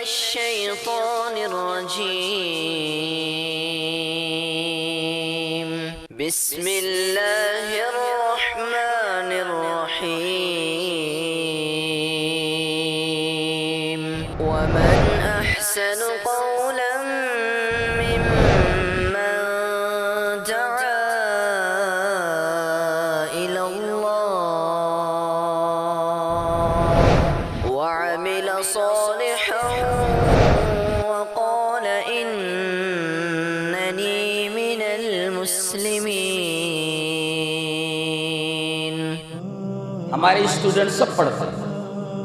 الشيطان الرجيم. بسم الله الرحمن الرحيم. ومن أحسن قولا ممن دعا إلى الله وعمل صالحا وقال إنني من المسلمين. ہمارے اسٹوڈنٹ سب پڑھتے ہیں،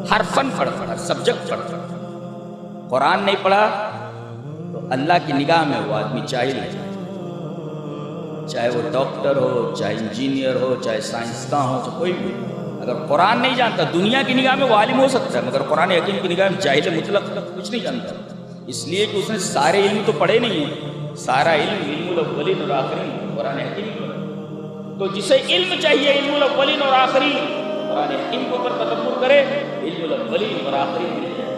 ہر فن پڑھتا ہے، ہر سبجیکٹ پڑھتا ہے. قرآن نہیں پڑھا تو اللہ کی نگاہ میں وہ آدمی جاہل ہے، چاہے وہ ڈاکٹر ہو، چاہے انجینئر ہو، چاہے سائنسداں ہو، تو کوئی بھی. اگر قرآن نہیں جانتا، دنیا کی نگاہ میں وہ عالم ہو سکتا ہے، مگر قرآن حکیم کی نگاہ میں جاہل مطلق کچھ نہیں جانتا، اس لیے کہ اس نے سارے علم تو پڑھے نہیں ہیں. سارا علم علم الاولین اور آخرین قرآن حکیم میں. تو جسے علم چاہیے علم الاولین اور آخرین، قرآن حکیم کے اوپر تدبر کرے، علم الاولین اور آخرین مل جائے.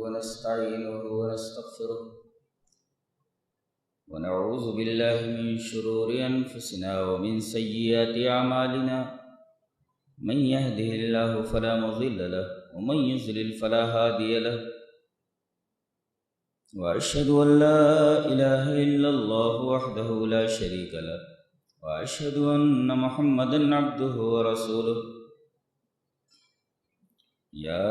ونستعینہ ونستغفرہ ونعوذ باللہ من شرور انفسنا ومن سیئات اعمالنا من يهده اللہ فلا مضل له ومن يضلل فلا هادی له واشهد ان لا الہ الا اللہ وحدہ لا شریک له واشهد ان محمدا عبده ورسوله. یا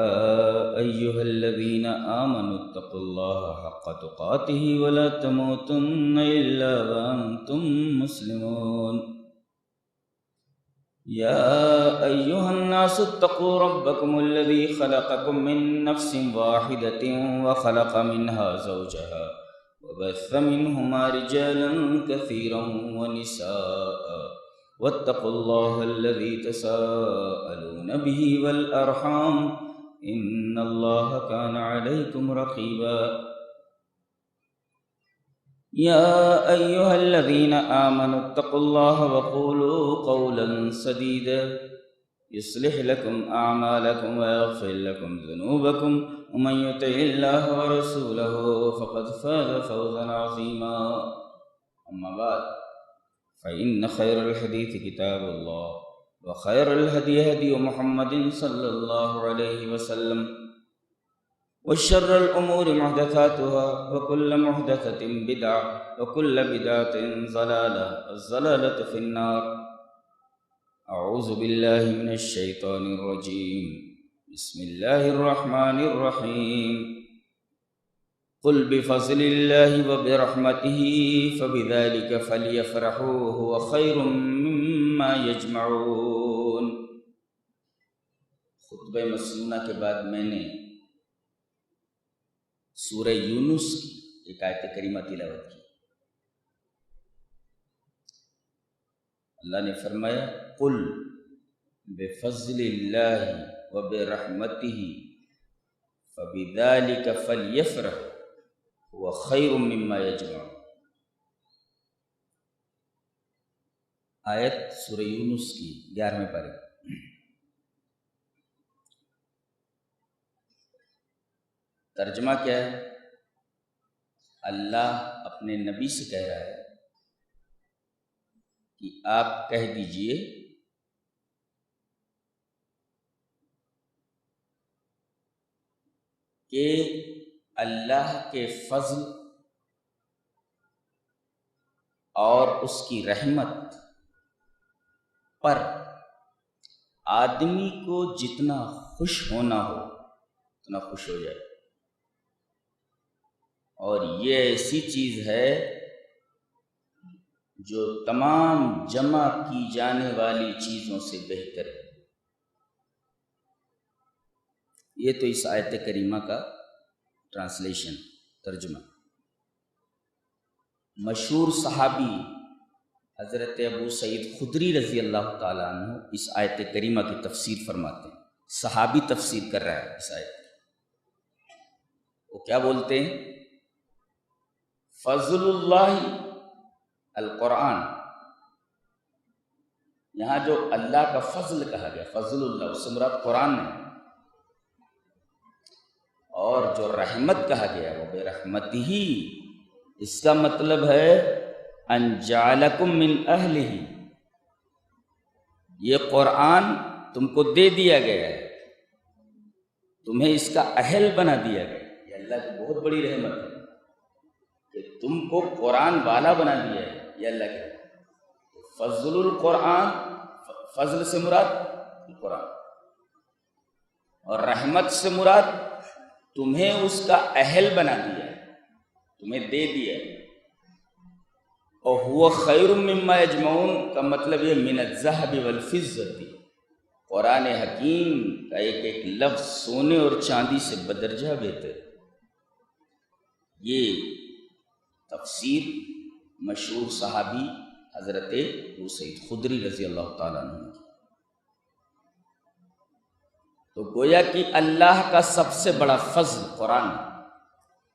ایہا الذین آمنوا اتقوا اللہ حق تقاته ولا تموتن الا وانتم مسلمون. یا ایہا الناس اتقوا ربکم الذی خلقکم من نفس واحدۃ وخلق منها زوجها وبث منهما رجالا كثيرا ونساء واتقوا الله الذي تساءلون به والأرحام إن الله كان عليكم رقيبا. يا أيها الذين آمنوا اتقوا الله وقولوا قولا سديدا يصلح لكم أعمالكم ويغفر لكم ذنوبكم ومن يطع الله ورسوله فقد فاز فوزا عظيما. أما بعد فإن خير الحديث كتاب الله وخير الهدي هدي محمد صلى الله عليه وسلم وشر الأمور محدثاتها وكل محدثة بدعة وكل بدعة ضلالة الضلالة في النار. أعوذ بالله من الشيطان الرجيم. بسم الله الرحمن الرحيم. قل بفضل الله وبرحمته فبذلك فليفرحوا هو خير مما يجمعون. خطبہ مسنونہ کے بعد میں نے سورہ یونس کی ایک آیت کریمہ تلاوت کی. اللہ نے فرمایا قل بفضل اللہ وبرحمته فبذلك فليفرحوا وہ خیر مما یجمعون. آیت سورہ یونس کی 11ویں پارے. ترجمہ کیا ہے؟ اللہ اپنے نبی سے کہہ رہا ہے کہ آپ کہہ دیجئے کہ اللہ کے فضل اور اس کی رحمت پر آدمی کو جتنا خوش ہونا ہو اتنا خوش ہو جائے. اور یہ ایسی چیز ہے جو تمام جمع کی جانے والی چیزوں سے بہتر ہے. یہ تو اس آیت کریمہ کا ٹرانسلیشن ترجمہ. مشہور صحابی حضرت ابو سعید خدری رضی اللہ تعالیٰ عنہ اس آیت کریمہ کی تفسیر فرماتے ہیں. صحابی تفسیر کر رہا ہے اس آیت. وہ کیا بولتے ہیں؟ فضل اللہ القرآن. یہاں جو اللہ کا فضل کہا گیا، فضل اللہ، اس سے مراد قرآن ہے. اور جو رحمت کہا گیا وہ برحمتہ ہی، اس کا مطلب ہے ان جعلکم من اہلہ، یہ قرآن تم کو دے دیا گیا ہے، تمہیں اس کا اہل بنا دیا گیا. یہ اللہ کی بہت بڑی رحمت ہے کہ تم کو قرآن والا بنا دیا ہے. یہ اللہ کی فضل القرآن، فضل سے مراد القرآن، اور رحمت سے مراد تمہیں اس کا اہل بنا دیا ہے، تمہیں دے دیا ہے. اور هو خیر مما یجمعون کا مطلب یہ من الذهب والفضة، قرآن حکیم کا ایک ایک لفظ سونے اور چاندی سے بدرجہ بہتر. یہ تفسیر مشہور صحابی حضرت ابو سعید خدری رضی اللہ تعالیٰ عنہ کی. تو گویا کہ اللہ کا سب سے بڑا فضل قرآن،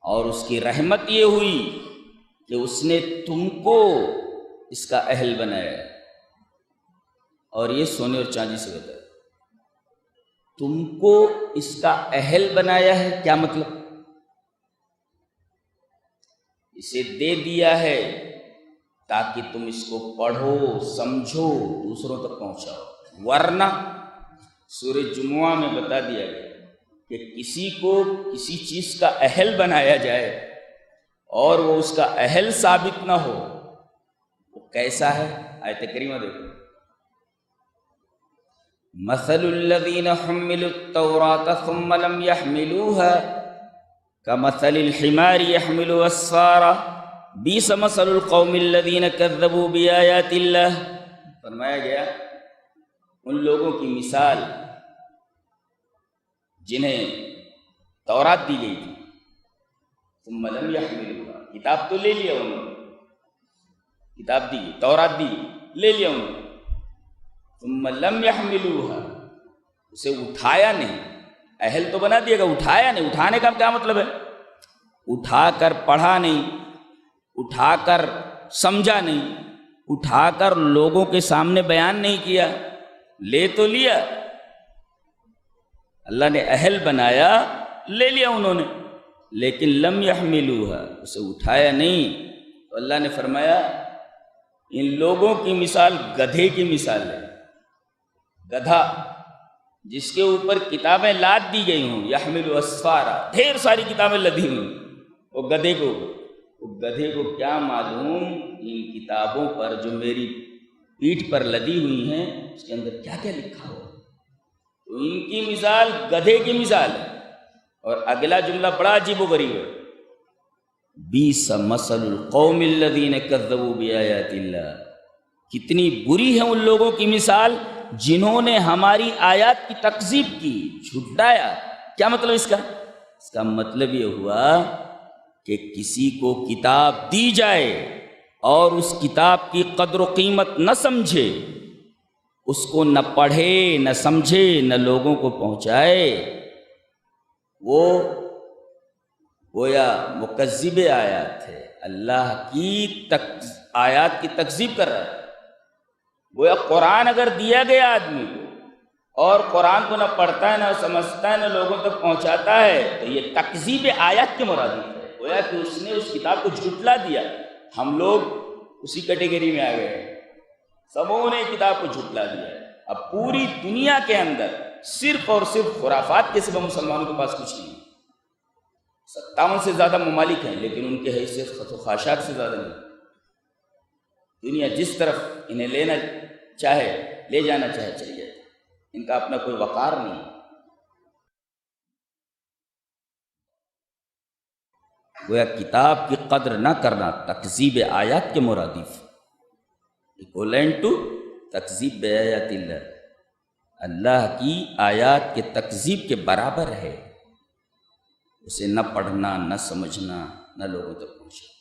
اور اس کی رحمت یہ ہوئی کہ اس نے تم کو اس کا اہل بنایا ہے. اور یہ سونے اور چاندی سے بہتر. تم کو اس کا اہل بنایا ہے، کیا مطلب؟ اسے دے دیا ہے تاکہ تم اس کو پڑھو، سمجھو، دوسروں تک پہنچاؤ. ورنہ سورہ جمعہ میں بتا دیا گیا کہ کسی کو کسی چیز کا اہل بنایا جائے اور وہ اس کا اہل ثابت نہ ہو، وہ کیسا ہے؟ آیت کریمہ دیکھو. مثل الذین حملوا التوراۃ ثم لم يحملوها كمثل الحمار يحمل اسفارا بئس مثل القوم الذین کذبوا بآیات اللہ. فرمایا گیا ان لوگوں کی مثال جنہیں تورات دی گئی تھی، ثم لم يحملوها، کتاب تو لے لیا انہوں نے، کتاب دی، تورات دی، لے لیا انہوں نے، ثم لم يحملوها، اسے اٹھایا نہیں. اہل تو بنا دیا گا، اٹھایا نہیں. اٹھانے کا کیا مطلب ہے؟ اٹھا کر پڑھا نہیں، اٹھا کر سمجھا نہیں، اٹھا کر لوگوں کے سامنے بیان نہیں کیا. لے تو لیا، اللہ نے اہل بنایا، لے لیا انہوں نے، لیکن لم يحملوها، اسے اٹھایا نہیں. تو اللہ نے فرمایا ان لوگوں کی مثال گدھے کی مثال ہے. گدھا جس کے اوپر کتابیں لاد دی گئی ہوں، یحمل اسفارا، ڈھیر ساری کتابیں لدی ہوئی، وہ گدھے کو کیا معلوم ان کتابوں پر جو میری پیٹھ پر لدی ہوئی ہیں اس کے اندر کیا کیا لکھا ہوا. تو ان کی مثال گدھے کی مثال ہے. اور اگلا جملہ بڑا عجیب و غریب ہے، بیس مثل القوم الذین کذبوا بآیات اللہ. کتنی بری ہے ان لوگوں کی مثال جنہوں نے ہماری آیات کی تکذیب کی، جھٹلایا. کیا مطلب اس کا؟ اس کا مطلب یہ ہوا کہ کسی کو کتاب دی جائے اور اس کتاب کی قدر و قیمت نہ سمجھے، اس کو نہ پڑھے، نہ سمجھے، نہ لوگوں کو پہنچائے، وہ گویا مکذب آیات ہے، اللہ کی آیات کی تکذیب کر رہا ہے. گویا قرآن اگر دیا گیا آدمی کو اور قرآن کو نہ پڑھتا ہے، نہ سمجھتا ہے، نہ لوگوں تک پہنچاتا ہے، تو یہ تکذیب آیات کے مرادف ہے. گویا کہ اس نے اس کتاب کو جھٹلا دیا. ہم لوگ اسی کیٹیگری میں آ گئے ہیں، سبوں نے کتاب کو جھٹلا دیا. اب پوری دنیا کے اندر صرف اور صرف خرافات کے سبب مسلمانوں کے پاس کچھ نہیں. 57 سے زیادہ ممالک ہیں لیکن ان کے حیثیت خط و خاشاک سے زیادہ نہیں. دنیا جس طرف انہیں لینا چاہے، لے جانا چاہے، چلی جائے. ان کا اپنا کوئی وقار نہیں. گویا کتاب کی قدر نہ کرنا تکذیب آیات کے مرادف، ایکولنٹ ٹو تکذیب بآیات اللہ، اللہ کی آیات کے تکذیب کے برابر ہے. اسے نہ پڑھنا، نہ سمجھنا، نہ لوگوں تک پہنچنا.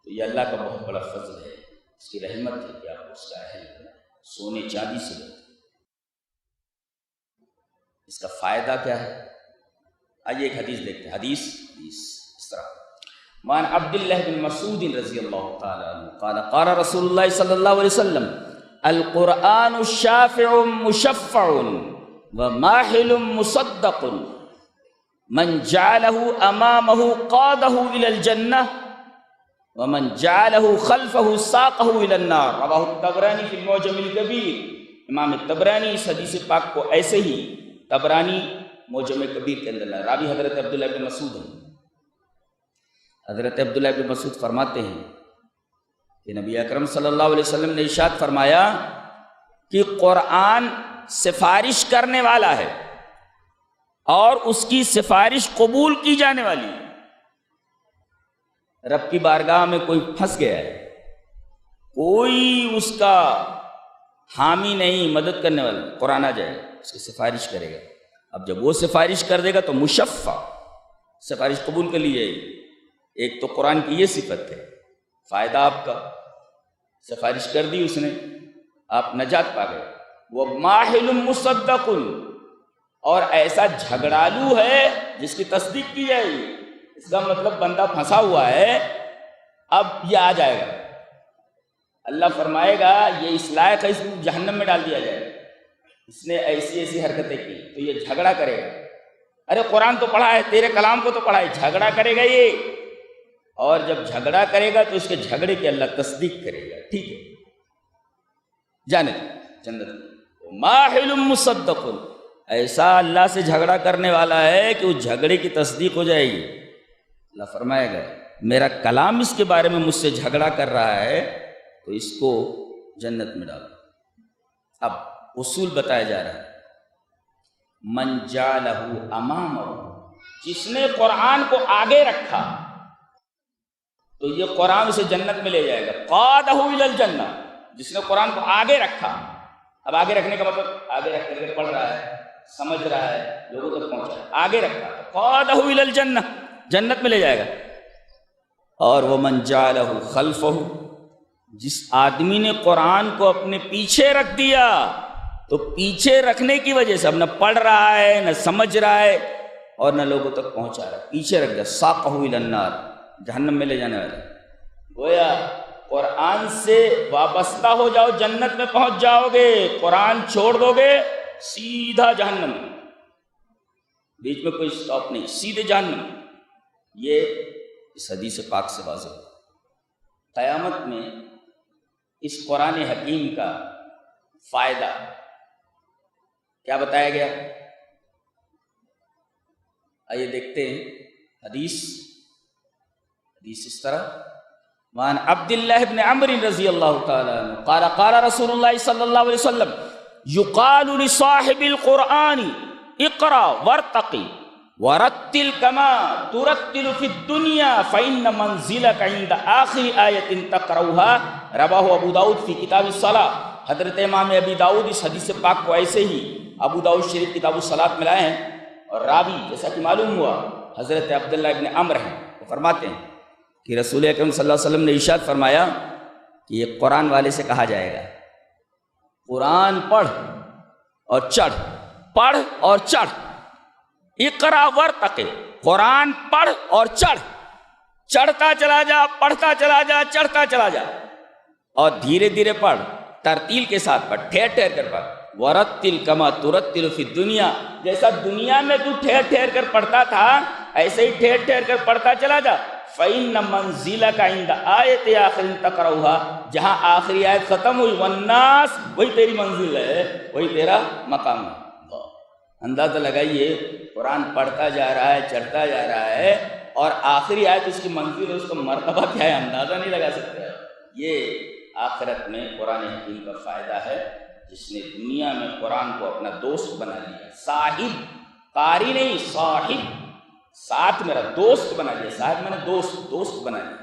تو یہ اللہ کا بہت بڑا فضل ہے، اس کی رحمت ہے کہ آپ اس کا اہل بنائیں. سونے چاندی سے بنائیں. اس کا فائدہ کیا ہے؟ آئیے ایک حدیث دیکھتے ہیں. حدیث اس طرح مان عبداللہ بن مسعود رضی اللہ تعالی عنہ قال قال رسول اللہ صلی اللہ علیہ وسلم القرآن شافع مشفع وماحل مصدق من جعلہ امامہ قادہ الی الجنہ ومن جعلہ خلفہ ساقہ الی النار، رواہ الطبرانی فی المعجم الکبیر۔ امام طبرانی اس حدیث پاک کو ایسے ہی طبرانی معجم کبیر کے اندر لایا۔ راوی حضرت عبداللہ بن مسعود ہیں۔ حضرت عبداللہ بن مسعود فرماتے ہیں کہ نبی اکرم صلی اللہ علیہ وسلم نے ارشاد فرمایا کہ قرآن سفارش کرنے والا ہے اور اس کی سفارش قبول کی جانے والی ہے۔ رب کی بارگاہ میں کوئی پھنس گیا ہے، کوئی اس کا حامی نہیں، مدد کرنے والا، قرآن آ جائے گا، اس کی سفارش کرے گا۔ اب جب وہ سفارش کر دے گا تو مشفع، سفارش قبول کر لی جائے گی۔ ایک تو قرآن کی یہ صفت ہے، فائدہ آپ کا، سفارش کر دی اس نے، آپ نجات پا گئے۔ وہ ماحل مصدق، اور ایسا جھگڑالو ہے جس کی تصدیق کی جائے گی۔ اس کا مطلب بندہ پھنسا ہوا ہے، اب یہ آ جائے گا، اللہ فرمائے گا یہ اس لائق ہے، اس کو جہنم میں ڈال دیا جائے گا، اس نے ایسی ایسی حرکتیں کی، تو یہ جھگڑا کرے گا۔ ارے قرآن تو پڑھا ہے، تیرے کلام کو تو پڑھا ہے، جھگڑا کرے گا یہ، اور جب جھگڑا کرے گا تو اس کے جھگڑے کی اللہ تصدیق کرے گا، ٹھیک ہے، جانے جنت میں۔ ماحل مصدق، ایسا اللہ سے جھگڑا کرنے والا ہے کہ اس جھگڑے کی تصدیق ہو جائے گی۔ اللہ فرمائے گا میرا کلام اس کے بارے میں مجھ سے جھگڑا کر رہا ہے تو اس کو جنت میں ڈالو۔ اب اصول بتایا جا رہا ہے، من جعلہ امامہ، جس نے قرآن کو آگے رکھا تو یہ قرآن اسے جنت میں لے جائے گا۔ قادہ الی الجنہ، جس نے قرآن کو آگے رکھا، اب آگے رکھنے کا مطلب آگے رکھ کر پڑھ رہا ہے، سمجھ رہا ہے، لوگوں تک پہنچا ہے، آگے رکھا، قادہ الی الجنہ، جنت میں لے جائے گا۔ اور وہ من جعلہ خلفہ، جس آدمی نے قرآن کو اپنے پیچھے رکھ دیا تو پیچھے رکھنے کی وجہ سے اب نہ پڑھ رہا ہے، نہ سمجھ رہا ہے، اور نہ لوگوں تک پہنچا رہا ہے، پیچھے رکھ دیا، ساقہ الی النار، جہنم میں لے جانے والا۔ گویا قرآن سے وابستہ ہو جاؤ جنت میں پہنچ جاؤ گے، قرآن چھوڑ دو گے سیدھا جہنم، بیچ میں کوئی سٹاپ نہیں، سیدھے جہنم۔ یہ اس حدیث پاک سے واضح ہے۔ قیامت میں اس قرآن حکیم کا فائدہ کیا بتایا گیا؟ آئیے دیکھتے ہیں حدیث اس طرح، وعن عبداللہ بن عمرو رضی اللہ تعالی عنہ قال قال رسول اللہ صلی اللہ علیہ وسلم یقال لصاحب القرآن اقرأ وارتقی ورتل کما ترتل فی الدنیا فإن منزلک عند آخر آیت تقرأها، رواہ ابو داؤد فی کتاب الصلاۃ۔ حضرت امام ابی داؤد اس حدیث پاک کو ایسے ہی ابو داؤد شریف کتاب الصلاۃ میں لائے ہیں، اور راوی جیسا کہ معلوم ہوا حضرت عبداللہ ابن عمرو ہیں، وہ فرماتے ہیں کہ رسول اکرم صلی اللہ علیہ وسلم نے ارشاد فرمایا کہ یہ قرآن والے سے کہا جائے گا، قرآن پڑھ اور چڑھ، پڑھ اور چڑھ، اقرا ورتقی، قرآن پڑھ اور چڑھ، چڑھتا چلا جا، پڑھتا چلا جا، چڑھتا چلا جا، اور دھیرے دھیرے پڑھ، ترتیل کے ساتھ پڑھ، ٹھہر ٹھہر کر پڑھ۔ ورتل کما ترتل فی الدنیا، جیسا دنیا میں تو ٹھہر ٹھہر کر پڑھتا تھا ایسے ہی ٹھہر ٹھہر کر پڑھتا چلا جا۔ فَإِنَّ مَنزِلَكَ عِنْدَ آیَتِ آخِرٍ تَقْرَؤُهَا، جہاں آخری آیت ختم ہوئی، وَالنَّاسِ، وہی تیری منزل ہے، وہی تیرا مقام ہے۔ اندازہ لگائیے، قرآن پڑھتا جا رہا ہے، چڑھتا جا رہا ہے، اور آخری آیت اس کی منزل ہے، اس کا مرتبہ کیا ہے اندازہ نہیں لگا سکتے۔ یہ آخرت میں قرآن حکیم کا فائدہ ہے، جس نے دنیا میں قرآن کو اپنا دوست بنا لیا، صاحب، قاری نہیں، صاحب، ساتھ میرا دوست بنا لیا، صاحب میں نے دوست بنا لیا۔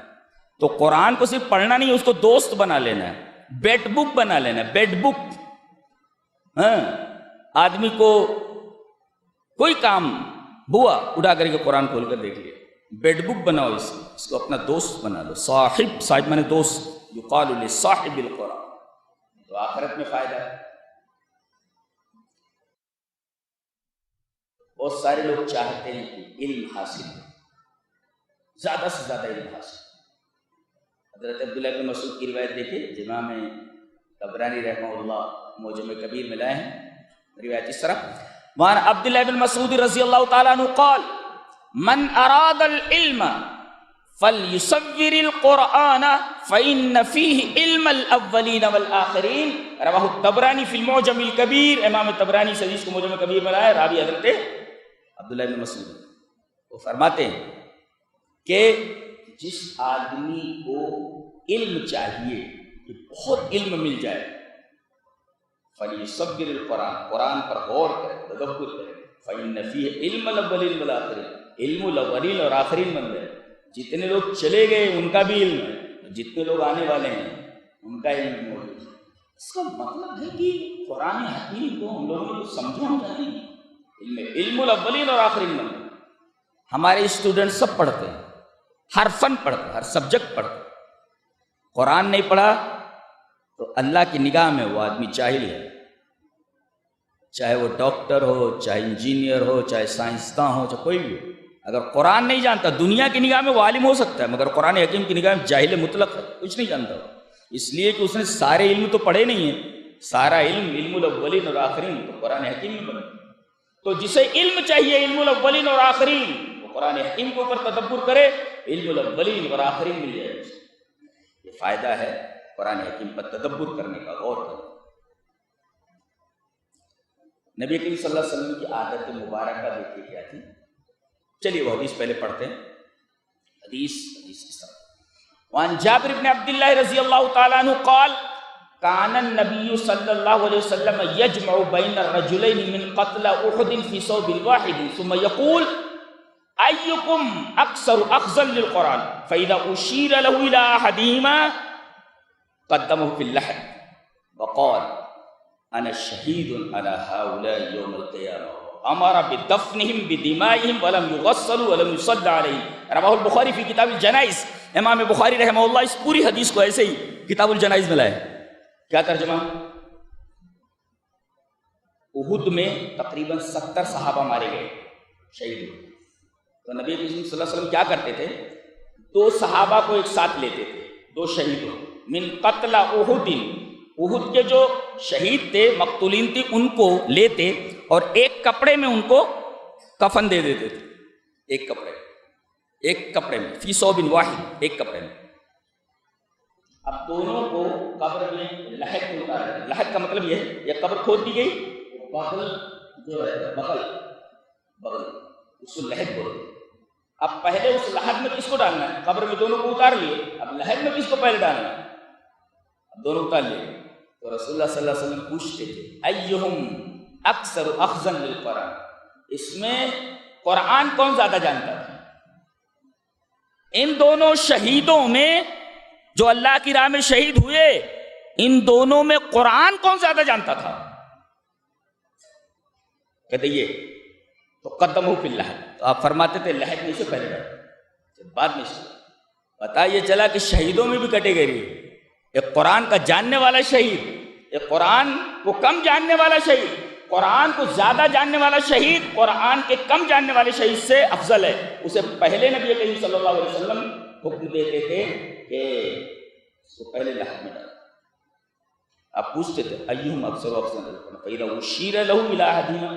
تو قرآن کو صرف پڑھنا نہیں، اس کو دوست بنا لینا ہے، بیڈ بک بنا لینا ہے، بیڈ بک۔ ہاں، آدمی کو کوئی کام ہوا اٹھا کر کے قرآن کھول کر دیکھ لیا، بیڈ بک بناؤ، اس کو اپنا دوست بنا لو، صاحب میں نے دوست، یقال لصاحب القرآن۔ تو آخرت میں فائدہ ہے۔ بہت سارے لوگ چاہتے ہیں کہ علم حاصل ہو، زیادہ سے زیادہ علم حاصل۔ حضرت عبداللہ بن مسعود کی روایت دیکھیں، امام طبرانی رحمہ اللہ معجم کبیر میں لائے ہیں، روایت اس طرح، وعن عبداللہ بن مسعود رضی اللہ تعالیٰ عنہ قال من اراد العلم فلیصور القرآن فإن فیہ علم الاولین والآخرین رواہ الطبرانی فی المعجم الکبیر، امام طبرانی اس حدیث کو معجم کبیر میں لایا، راوی حضرت عبداللہ بن مسعود، وہ فرماتے ہیں کہ جس آدمی کو علم چاہیے کہ بہت علم مل جائے، فلیصور القرآن، قرآن پر غور کرے، تدبر کرے، فإن فیہ علم الاولین والآخرین، علم الاولین اور آخرین بن جائے۔ جتنے لوگ چلے گئے ان کا بھی علم ہے، جتنے لوگ آنے والے ہیں ان کا علم موجود ہے۔ اس کا مطلب ہے کہ قرآن حکیم کو ہم لوگوں کو سمجھا چاہیے، علم الاولین اور آخرین بن جائے۔ ہمارے اسٹوڈنٹ سب پڑھتے ہیں، ہر فن پڑھتے ہیں، ہر سبجیکٹ پڑھتے ہیں۔ قرآن نہیں پڑھا تو اللہ کی نگاہ میں وہ آدمی جاہل ہے، چاہے وہ ڈاکٹر ہو، چاہے انجینئر ہو، چاہے سائنسداں ہو، چاہے کوئی بھی ہو۔ اگر قرآن نہیں جانتا، دنیا کی نگاہ میں وہ عالم ہو سکتا ہے مگر قرآن حکیم کی نگاہ میں جاہل مطلق ہے، کچھ نہیں جانتا، اس لیے کہ اس نے سارے علم تو پڑھے نہیں ہیں۔ سارا علم الاولین اور آخرین تو قرآن حکیم میں پڑھے۔ تو جسے علم چاہیے علم الاولین اور آخرین، وہ قرآن حکیم کے اوپر تدبر کرے، علم الاولین اور آخرین مل جائے اسے۔ یہ فائدہ ہے قرآن حکیم پر تدبر کرنے کا، غور کرنے۔ نبی کریم صلی اللہ علیہ وسلم کی عادت مبارکہ دیکھیے کیا تھی، چلیے وہ حدیث پہلے پڑھتے ہیں۔ حدیث اس طرح، وعن جابر بن عبداللہ رضی اللہ تعالیٰ عنہ قال کان النبی صلی اللہ علیہ وسلم یجمع بین الرجلین من قتل احد فی ثوب واحد ثم یقول ایکم اکثر اخذا للقرآن فاذا اشیر له الى احدہما قدمه فی اللحد وقال انا شہید علی ہؤلاء یوم القیامہ امر بدفنہم بدمائہم ولم یغسلوا ولم یصلی علیہم، رواہ البخاری فی کتاب الجنائز۔ امام بخاری رحمہ اللہ اس پوری حدیث کو ایسے ہی کتاب الجنائز میں لائے۔ کیا ترجمہ؟ احد میں تقریباً 70 صحابہ مارے گئے، شہید ہوئے۔ تو نبی صلی اللہ علیہ وسلم کیا کرتے تھے، 2 صحابہ کو ایک ساتھ لیتے تھے، 2 شہیدوں من قتل احد، احد کے جو شہید تھے، مقتولین تھے، ان کو لیتے اور ایک کپڑے میں ان کو کفن دے دیتے تھے، ایک کپڑے میں فی ثوب واحد، ایک کپڑے میں۔ اب دونوں کو قبر میں لحد میں اتارا، لحد کا مطلب یہ ہے یہ قبر کھود دی گئی، بغل جو ہے بغل اس کو لحد بولتے ہیں۔ اب پہلے اس لحد میں کس کو ڈالنا ہے، قبر میں دونوں کو اتار لیے، اب لحد میں کس کو پہلے ڈالنا ہے، اب دونوں اتار لیے۔ تو رسول اللہ صلی اللہ علیہ وسلم پوچھتے تھے ایہم اکثر اخذا للقرآن، اس میں قرآن کون زیادہ جانتا تھا؟ ان دونوں شہیدوں میں جو اللہ کی راہ میں شہید ہوئے، ان دونوں میں قرآن کون زیادہ جانتا تھا؟ کہتے یہ تو قدمہ فی اللحد، تو آپ فرماتے تھے لحد میں سے پہلے ڈالو، بعد میں سے۔ پتہ یہ چلا کہ شہیدوں میں بھی کیٹیگری ہے، ایک قرآن کا جاننے والا شہید، ایک قرآن کو کم جاننے والا شہید۔ قرآن کو زیادہ جاننے والا شہید قرآن کے کم جاننے والے شہید سے افضل ہے۔ اسے پہلے نبی کریم صلی اللہ علیہ وسلم حکم دیتے تھے کہ اس کو پہلے لحد میں ڈالو۔ آپ پوچھتے تھے ایہم اکثر افضل فاذا اشیر له الی احدہما،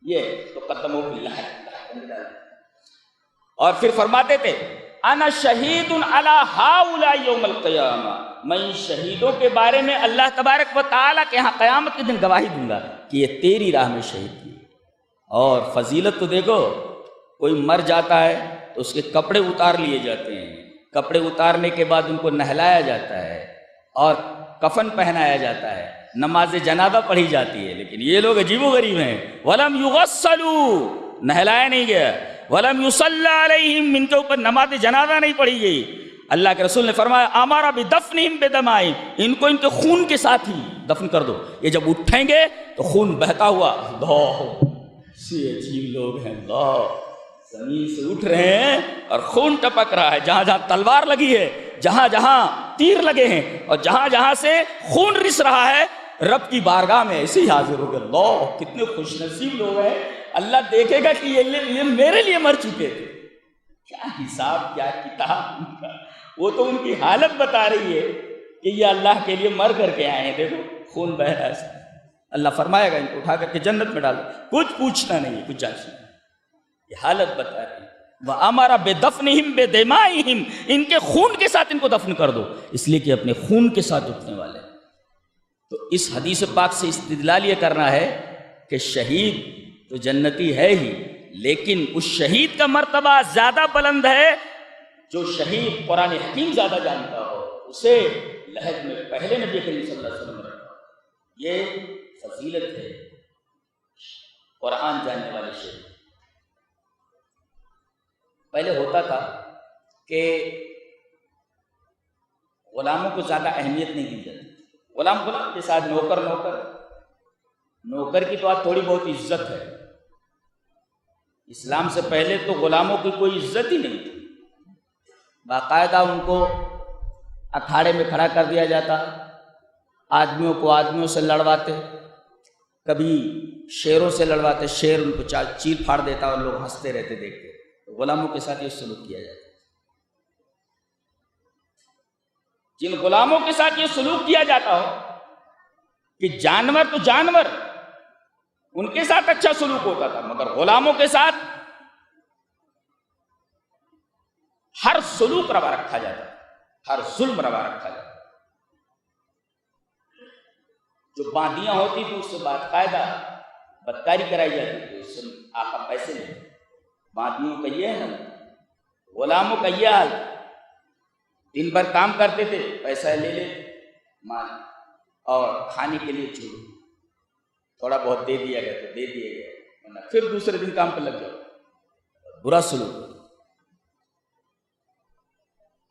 یہ تو قدمہ فی اللحد۔ اور پھر فرماتے تھے انا شہید علی ہؤلاء یوم القیامہ، میں شہیدوں کے بارے میں اللہ تبارک و تعالیٰ کے ہاں قیامت کے دن گواہی دوں گا کہ یہ تیری راہ میں شہید کیے۔ اور فضیلت تو دیکھو، کوئی مر جاتا ہے تو اس کے کپڑے اتار لیے جاتے ہیں، کپڑے اتارنے کے بعد ان کو نہلایا جاتا ہے اور کفن پہنایا جاتا ہے، نماز جنازہ پڑھی جاتی ہے۔ لیکن یہ لوگ عجیب و غریب ہیں، ولم یغسلوا، نہلایا نہیں گیا، ولم یصلی علیہم، ان کے اوپر نماز جنازہ نہیں پڑھی گئی۔ اللہ کے رسول نے فرمایا امر بدفنہم بدمائہم، ان کو ان کے خون کے ساتھ ہی دفن کر دو۔ یہ جب اٹھیں گے تو خون بہتا ہوا، اللہ سے عجیب لوگ ہیں، اللہ زمین سے اٹھ رہے ہیں اور خون ٹپک رہا ہے، جہاں جہاں تلوار لگی ہے، جہاں جہاں تیر لگے ہیں اور جہاں جہاں سے خون رس رہا ہے، رب کی بارگاہ میں ایسے ہی حاضر ہو گئے۔ اللہ کتنے خوش نصیب لوگ ہیں، اللہ دیکھے گا کہ یہ میرے لیے مر چکے تھے۔ کیا حساب، کیا کتاب ان کا، وہ تو ان کی حالت بتا رہی ہے کہ یہ اللہ کے لیے مر کر کے آئے ہیں، دیکھو خون بہ رہا ہے۔ اللہ فرمائے گا ان کو اٹھا کر کے جنت میں ڈالو، کچھ پوچھنا نہیں ہے، کچھ جانچنا نہیں۔ یہ حالت بتا رہی ہے وَأَمَرَ بِدَفْنِهِمْ بِدِمَائِهِمْ، ان کے خون کے ساتھ ان کو دفن کر دو، اس لیے کہ اپنے خون کے ساتھ اٹھنے والے۔ تو اس حدیث پاک سے استدلال یہ کرنا ہے کہ شہید تو جنتی ہے ہی، لیکن اس شہید کا مرتبہ زیادہ بلند ہے جو شہید قرآن حکیم زیادہ جانتا ہو، اسے لحد میں پہلے نبی کریم صلی اللہ علیہ وسلم نے رکھا۔ یہ فضیلت ہے قرآن جاننے والے شہید۔ پہلے ہوتا تھا کہ غلاموں کو زیادہ اہمیت نہیں دی جاتی، غلام کے ساتھ نوکر کی تو آج تھوڑی بہت عزت ہے، اسلام سے پہلے تو غلاموں کی کوئی عزت ہی نہیں تھی، باقاعدہ ان کو اکھاڑے میں کھڑا کر دیا جاتا، آدمیوں کو آدمیوں سے لڑواتے، کبھی شیروں سے لڑواتے، شیر ان کو چیر پھاڑ دیتا اور لوگ ہنستے رہتے دیکھتے۔ غلاموں کے ساتھ یہ سلوک کیا جاتا ہے۔ جن غلاموں کے ساتھ یہ سلوک کیا جاتا ہو کہ جانور تو جانور، ان کے ساتھ اچھا سلوک ہوتا تھا، مگر غلاموں کے ساتھ ہر سلوک روا رکھا جاتا ہے، ہر ظلم روا رکھا جاتا ہے۔ جو باندیاں ہوتی تھی اس سے باقاعدہ بدکاری کرائی جاتی تھی، اس سے آقا پیسے نہیں۔ باندیوں کا یہ حال، غلاموں کا یہ حال، دن بھر کام کرتے تھے، پیسہ لے لے مال، اور کھانے کے لیے چھوڑو، تھوڑا بہت دے دیا گیا تو دے دیا گیا، ورنہ پھر دوسرے دن کام پہ لگ جاؤ، برا سلوک۔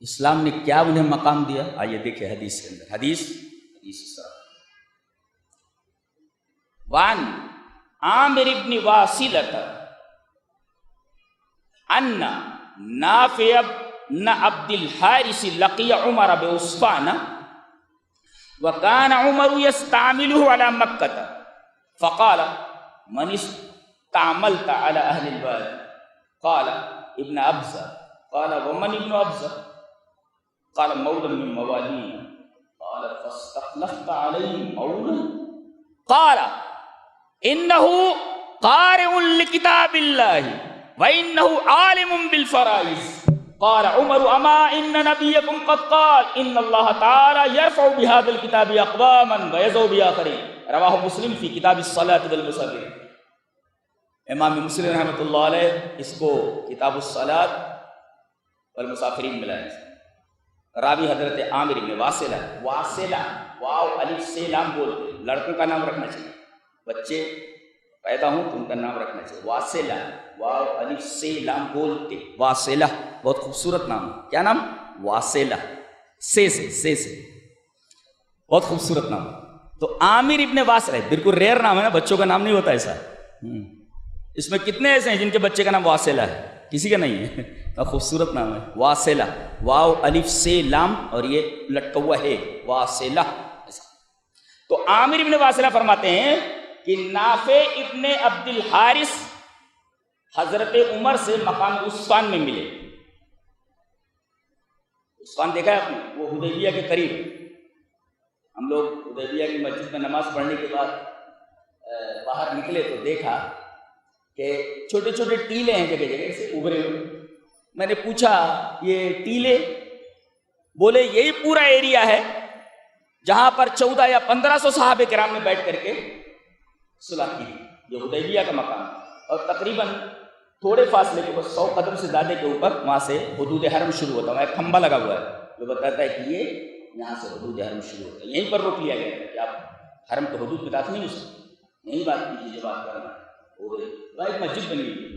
اسلام نے کیا انہیں مقام دیا، آئیے دیکھیں حدیث کے اندر، حدیث وان عامر بن واصلۃ ان نافع بن عبد الحارث لقي عمر بعصفان وكان عمر يستعمله على مكة فقال من استعملت على أهل الوادي؟ قال ابن أبزة. قال ومن ابن أبزة؟ قال مولى من موالينا. قال فاستخلفت عليه مولى؟ قال إنه قارئ لكتاب الله وإنه عالم بالفرائض. قال عمر اما ان نبيكم قد قال ان الله تعالى يرفع بهذا الكتاب اقواما ويذو بآخرين. رواه مسلم فی کتاب الصلاة والمسافر. امام مسلم رحمۃ اللہ علیہ اس کو کتاب الصلاة والمسافرین ملا ہے۔ راوی حضرت عامر بن واصلہ، واصلہ واو الف سے لام بولتے، لڑکوں کا نام رکھنا چاہیے، بچے پیدا ہوں تو ان کا نام رکھنا چاہیے، واصلہ واو الف سے لام بولتے، واصلہ بہت خوبصورت نام ہے۔ کیا نام؟ واصلہ، سے بہت خوبصورت نام۔ تو عامر ابن واصلہ بالکل ریئر نام ہے نا، بچوں کا نام نہیں ہوتا ایسا۔ اس میں کتنے ایسے ہیں جن کے بچے کا نام واصلہ ہے؟ کسی کا نہیں ہے۔ خوبصورت نام ہے واصلہ، واو الف سے لام اور یہ لٹکا ہوا ہے واصلہ۔ تو عامر ابن واصلہ فرماتے ہیں کہ نافع ابن عبد الحارث حضرت عمر سے مقام عصفان میں ملے۔ عصفان دیکھا ہے آپ نے؟ وہ حدیبیہ کے قریب۔ ہم لوگ حدیبیہ کی مسجد میں نماز پڑھنے کے بعد باہر نکلے تو دیکھا کہ چھوٹے چھوٹے ٹیلے ہیں جگہ جگہ سے ابھرے ہوئے۔ میں نے پوچھا یہ ٹیلے؟ بولے یہی پورا ایریا ہے جہاں پر 14 یا 1500 صحابہ کرام نے بیٹھ کر کے صلح کی۔ یہ حدیبیہ کا مقام ہے اور تقریباً تھوڑے فاصلے کے اوپر 100 قدم سے زیادہ کے اوپر وہاں سے حدود حرم شروع ہوتا ہے۔ وہاں ایک کھمبا لگا ہوا ہے جو بتاتا ہے کہ یہ یہاں سے حدود حرم شروع ہوتا ہے۔ یہیں پر روک لیا گیا ہے کہ آپ حرم کے حدود میں داخل نہیں ہو سکتے، یہی بات کیجیے جو بات کرنا۔ اور وہاں ایک مسجد بنی ہوئی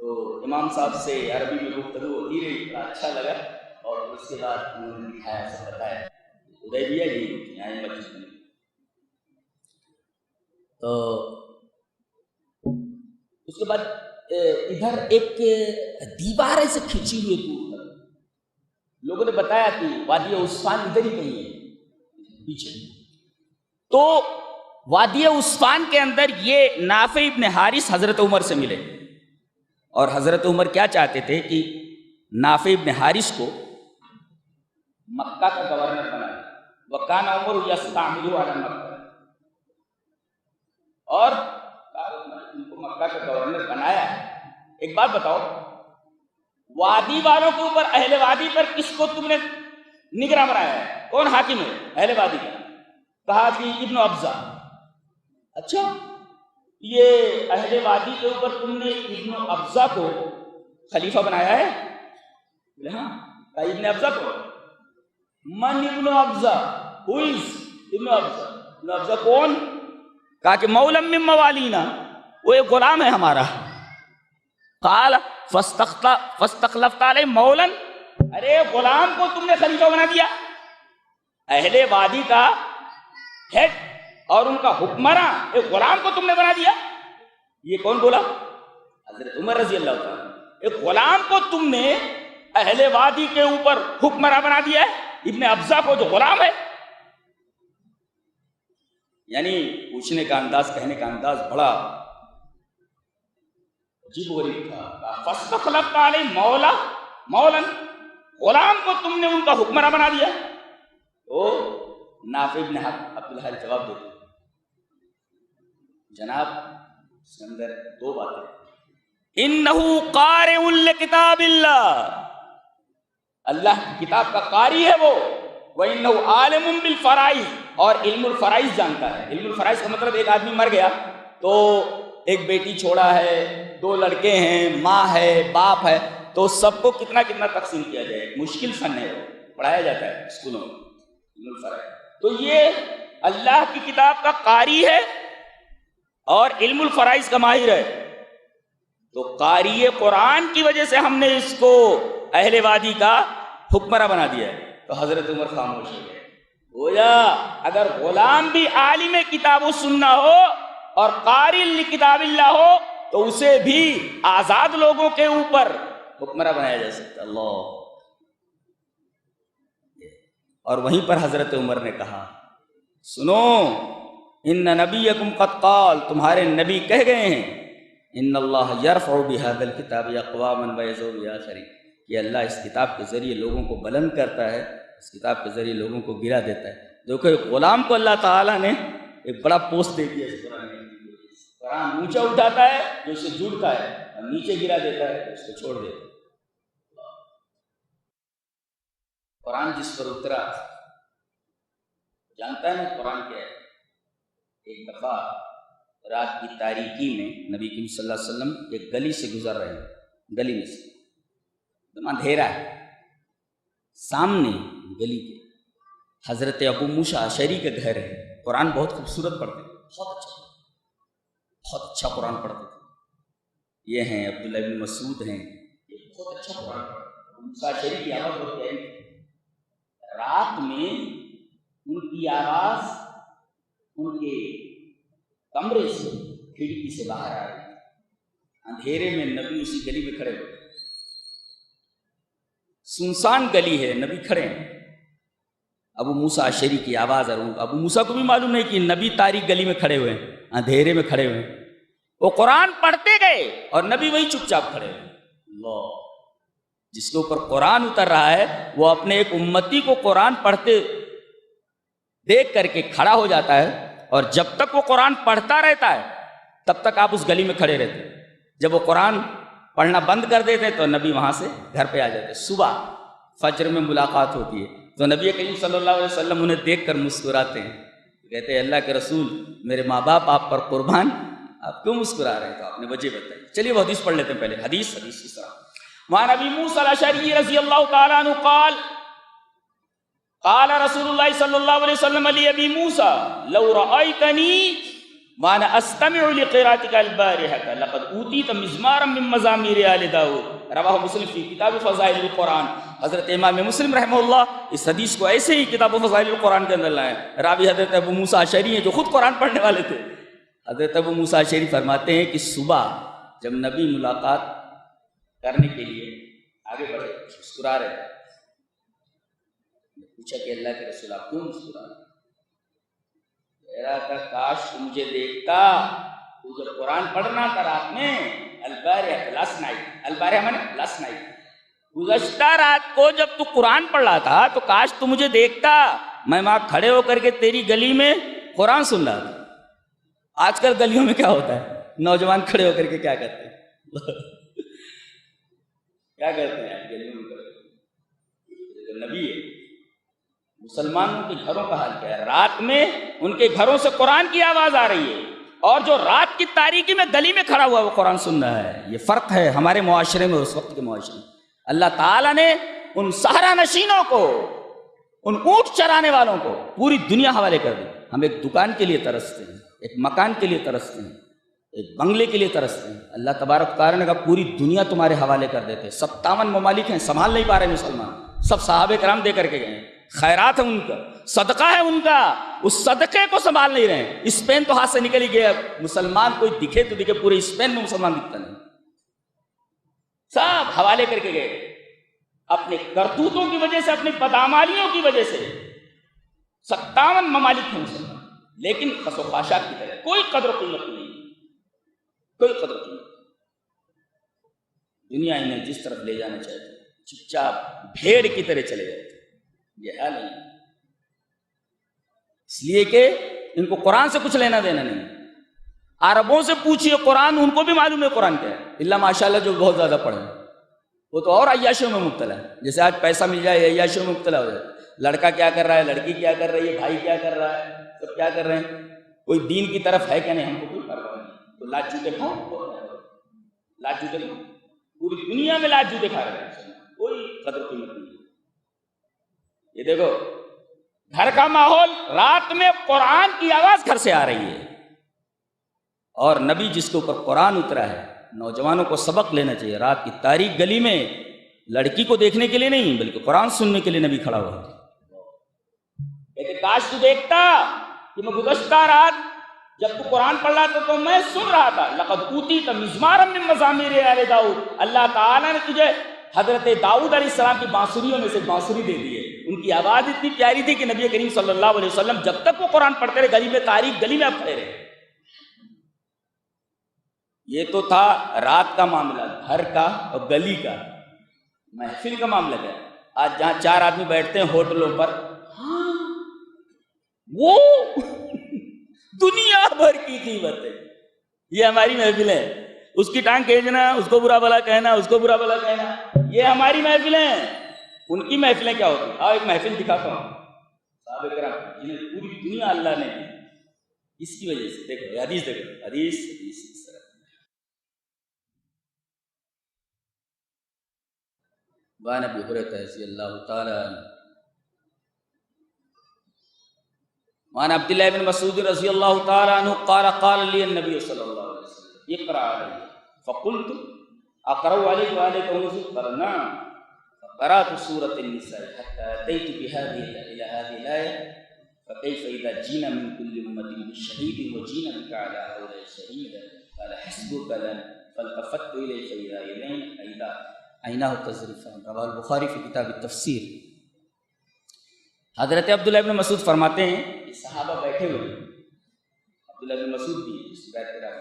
تو امام صاحب سے عربی میں گفتگو ہوتی رہی، بڑا اچھا لگا، اور اس کے بعد انہوں نے دکھایا، سب بتایا حدیبیہ یہی یہاں مسجد بنی۔ تو اس کے بعد ادھر ایک دیوار ایسے کھینچی ہوئی دور تک، لوگوں نے بتایا کہ وادی عصفان ادھر ہی کہیں ہے پیچھے۔ تو وادی عصفان کے اندر یہ نافع ابن حارث حضرت عمر سے ملے، اور حضرت عمر کیا چاہتے تھے کہ نافع ابن حارث کو مکہ کا گورنر بنائے۔ وکان عمر یستعملہ علی مکہ، اور ان کو مکہ کا گورنر بنایا ہے، ایک بات بتاؤ، وادی والوں کے اوپر، اہل وادی پر کس کو تم نے نگراں بنایا ہے؟ کون حاکم ہے اہل وادی کا؟ کہا کہ ابن ابزا۔ اچھا، یہ اہل وادی کے اوپر تم نے ابن ابزا کو خلیفہ بنایا ہے؟ بولے ہاں۔ کہا ابن ابزا کو؟ من ابن ابزا؟ ہو از ابن ابزا؟ ابن ابزا کون؟ کہا کہ مولم من موالینا، وہ ایک غلام ہے ہمارا۔ قال فاستخلفت علیہ مولا، ارے غلام کو تم نے خلیفہ بنا دیا، اہل وادی کا ہیڈ اور ان کا حکمراں ایک غلام کو تم نے بنا دیا۔ یہ کون بولا؟ حضرت عمر رضی اللہ تعالیٰ۔ ایک غلام کو تم نے اہل وادی کے اوپر حکمراں بنا دیا ہے، ابن ابزا کو جو غلام ہے۔ یعنی پوچھنے کا انداز، کہنے کا انداز بڑا عجیب و غریب تھا۔ فاستخلفت علیہ مولا، غلام کو تم نے ان کا حکمراں بنا دیا۔ تو نافع بن عبد الحارث جواب دیتے جناب اس کے اندر دو باتیں، انہو قارئ لکتاب اللہ، اللہ کی کتاب کا قاری ہے وہ، وَإِنَّهُ عَالِمٌ بِالْفَرَائِض، اور علم الفرائض جانتا ہے۔ علم الفرائض کا مطلب ایک آدمی مر گیا تو ایک بیٹی چھوڑا ہے، دو لڑکے ہیں، ماں ہے، باپ ہے، تو سب کو کتنا کتنا تقسیم کیا جائے، مشکل فن ہے، پڑھایا جاتا ہے اسکولوں میں علم الفرائض۔ تو یہ اللہ کی کتاب کا قاری ہے اور علم الفرائض کا ماہر ہے، تو قاری قرآن کی وجہ سے ہم نے اس کو اہل وادی کا حکمراں بنا دیا ہے۔ تو حضرت عمر خاموش ہو گئے۔ گویا اگر غلام بھی عالم کتاب و سننا ہو اور قاری لکتاب اللہ ہو تو اسے بھی آزاد لوگوں کے اوپر حکمراں بنایا جا سکتا۔ اللہ۔ اور وہیں پر حضرت عمر نے کہا سنو، ان نبیکم قد قال، تمہارے نبی کہہ گئے ہیں، ان اللہ یرفع بہذا الکتاب اقواما ویذو بآخرین، کہ اللہ اس کتاب کے ذریعے لوگوں کو بلند کرتا ہے، اس کتاب کے ذریعے لوگوں کو گرا دیتا ہے۔ دیکھو ایک غلام کو اللہ تعالیٰ نے ایک بڑا پوسٹ دے دیا اس قرآن میں۔ قرآن اونچا اٹھاتا ہے جو اسے جڑتا ہے، اور نیچے گرا دیتا ہے جو اس کو چھوڑ دیتا ہے۔ قرآن جس پر اترا جانتا ہے نا قرآن کیا ہے؟ ایک دفعہ رات کی تاریکی میں نبی کریم صلی اللہ علیہ وسلم ایک گلی سے گزر رہے ہیں، گلی میں سے ایک اندھیرا ہے، سامنے گلی کے حضرت ابو موسیٰ اشعری کا گھر ہے۔ قرآن بہت خوبصورت پڑھتے ہیں، بہت اچھا قرآن پڑھتے تھے۔ یہ ہیں عبداللہ بن مسعود ہیں، یہ بہت اچھا قرآن پڑھتے ہیں۔ موسیٰ اشعری کی آواز بہت پیاری ہے۔ رات میں ان کی آواز ان کے کمرے سے کھڑکی سے باہر آ رہی ہے۔ اندھیرے میں نبی اسی گلی میں کھڑے ہوئے، سنسان گلی ہے، نبی کھڑے ہیں، ابو موسیٰ اشعری کی آواز ہے۔ ابو موسیٰ کو بھی معلوم نہیں کہ نبی تاریک گلی میں کھڑے ہوئے ہیں، اندھیرے میں کھڑے ہوئے ہیں۔ وہ قرآن پڑھتے گئے اور نبی وہی چپ چاپ کھڑے ہوئے۔ اللہ، جس کے اوپر قرآن اتر رہا ہے وہ اپنے ایک امتی کو قرآن پڑھتے دیکھ کر کے کھڑا ہو جاتا ہے، اور جب تک وہ قرآن پڑھتا رہتا ہے تب تک آپ اس گلی میں کھڑے رہتے ہیں۔ جب وہ قرآن پڑھنا بند کر دیتے تو نبی وہاں سے گھر پہ آ جاتے۔ صبح فجر میں ملاقات ہوتی ہے تو نبی کریم صلی اللہ علیہ وسلم انہیں دیکھ کر مسکراتے ہیں، کہتے ہیں اللہ کے رسول میرے ماں باپ آپ پر قربان، آپ کیوں مسکرا رہے ہیں؟ تو آپ نے وجہ بتائی۔ چلیے وہ حدیث پڑھ لیتے ہیں پہلے۔ حدیث اس طرح، وعن ابی موسیٰ الاشعری رضی اللہ تعالیٰ عنہ قال قال رسول اللہ صلی اللہ علیہ وسلم لابی موسیٰ لو رأیتنی وانا استمع لقراءتک البارحة لقد اوتیت مزمارا من مزامیر آل داؤد، رواہ مسلم فی کتاب فضائل القرآن۔ حضرت امام مسلم رحمہ اللہ اس حدیث کو ایسے ہی کتاب فضائل القرآن کے اندر لائے۔ راوی حضرت ابو موسیٰ اشعری ہیں جو خود قرآن پڑھنے والے تھے۔ حضرت ابو موسیٰ اشعری فرماتے ہیں کہ صبح جب نبی ملاقات کرنے کے لیے آگے بڑھے، مسکرا رہے، پوچھا کہ اللہ کے رسول آپ کیوں مسکرا رہے؟ کہہ رہا تھا کاش تو مجھے دیکھتا، تو جب قرآن پڑھنا تھا رات میں، البارحہ لاسٹ نائٹ، البارحہ مانے لاسٹ نائٹ، گزشتہ رات کو جب تو قرآن پڑھ رہا تھا تو کاش تو مجھے دیکھتا، میں وہاں کھڑے ہو کر کے تیری گلی میں قرآن سن رہا تھا۔ آج کل گلیوں میں کیا ہوتا ہے، نوجوان کھڑے ہو کر کے کیا کرتے ہیں؟ کیا کرتے ہیں گلیوں میں کرتے نبی ہے. مسلمانوں کے گھروں کا حال کیا ہے؟ رات میں ان کے گھروں سے قرآن کی آواز آ رہی ہے، اور جو رات کی تاریکی میں گلی میں کھڑا ہوا وہ قرآن سن رہا ہے. یہ فرق ہے ہمارے معاشرے میں اس وقت کے معاشرے میں. اللہ تعالیٰ نے ان صحرا نشینوں کو، ان اونٹ چرانے والوں کو پوری دنیا حوالے کر دی. ہم ایک دکان کے لیے ترستے ہیں، ایک مکان کے لیے ترستے ہیں، ایک بنگلے کے لیے ترستے ہیں. اللہ تبارک تعالیٰ نے کہا پوری دنیا تمہارے حوالے کر دیتے. 57 ممالک ہیں، سنبھال نہیں پا رہے مسلمان. سب صحابہ کرام دے کر کے گئے ہیں، خیرات ہے ان کا، صدقہ ہے ان کا، اس صدقے کو سنبھال نہیں رہے ہیں. اسپین تو ہاتھ سے نکل ہی گیا. مسلمان کوئی دکھے تو دکھے، پورے اسپین میں مسلمان دکھتا نہیں. سب حوالے کر کے گئے اپنے کرتوتوں کی وجہ سے، اپنی بدعمالیوں کی وجہ سے. 57 ممالک ہیں مسلمان، لیکن خس و خاشاک کی طرح کوئی قدر و قیمت نہیں، کوئی قدر و قیمت. دنیا انہیں جس طرف لے جانا چاہتے چپ چاپ بھیڑ کی طرح چلے جاتے. یہ حال نہیں، اس لیے کہ ان کو قرآن سے کچھ لینا دینا نہیں. عربوں سے پوچھئے قرآن، ان کو بھی معلوم ہے قرآن کیا ہے، اللہ ماشاءاللہ جو بہت زیادہ پڑھے وہ تو اور عیاشیوں میں مبتلا ہے. جیسے آج پیسہ مل جائے عیاشیوں میں مبتلا ہو جائے. لڑکا کیا کر رہا ہے، لڑکی کیا کر رہی ہے، بھائی کیا کر رہا ہے، سب کیا کر رہے ہیں. کوئی دین کی طرف ہے کیا؟ نہیں، ہم کو کوئی پرواہ نہیں. تو لاج جوتے کھاؤ، لاج جوتے نہیں، پوری دنیا میں لاج جوتے کھا رہے ہیں، کوئی قدر قیمت نہیں. یہ دیکھو گھر کا ماحول، رات میں قرآن کی آواز گھر سے آ رہی ہے، اور نبی جس کے اوپر قرآن اترا ہے، نوجوانوں کو سبق لینا چاہیے. رات کی تاریک گلی میں لڑکی کو دیکھنے کے لیے نہیں بلکہ قرآن سننے کے لیے نبی کھڑا ہوا ہے. لیکن کاش تو دیکھتا کہ میں گزشتہ رات جب تو قرآن پڑھ رہا تھا تو میں سن رہا تھا. لقد اوتیت مزمارا من مزامیر آل داؤد. اللہ تعالیٰ نے تجھے حضرت داؤد علیہ السلام کی بانسریوں میں سے بانسری دے دی ہے. ان کی آواز اتنی پیاری تھی کہ نبی کریم صلی اللہ علیہ وسلم جب تک وہ قرآن پڑھتے رہے گلی میں تاریک گلی میں اب کھڑے رہے. یہ تو تھا رات کا معاملہ، گھر کا اور گلی کا. محفل کا معاملہ ہے. آج جہاں 4 آدمی بیٹھتے ہیں ہوٹلوں پر، وہ دنیا بھر کی قیمت ہے. یہ ہماری محفل ہے، اس کی ٹانگ کھینچنا، اس کو برا بھلا کہنا، اس کو برا بھلا کہنا، یہ ہماری محفلیں ہیں. ان کی محفلیں کیا ہوتی ہیں؟ ایک محفل دکھاتا ہوں صحابہ کرام جنہیں پوری دنیا اللہ نے دی اس کی وجہ سے. دیکھو حدیث، دیکھو حدیث اس طرح. وعن ابی ہریرہ رضی اللہ تعالی عنہ وعن عبد الله بن مسعود رضی اللہ تعالی عنہ قال قال لي النبي صلی اللہ علیہ وسلم اقرأ علی فقلت اقرأ علیک وعلیک ونزل. قال نعم. فقرأت سورة النساء حتى أتيت بهذه إلى هذه الآية فكيف إذا جئنا من كل أمة بشهيد وجئنا بك على هؤلاء شهيدا. قال حسبك لن. فالتفت إليه فإذا عیناہ تذرفان. رواه البخاری فی کتاب التفسیر. حضرت عبداللہ ابن مسعود فرماتے ہیں کہ صحابہ بیٹھے ہوئے، عبداللہ ابن مسعود بھی اس بیت پہ رہا.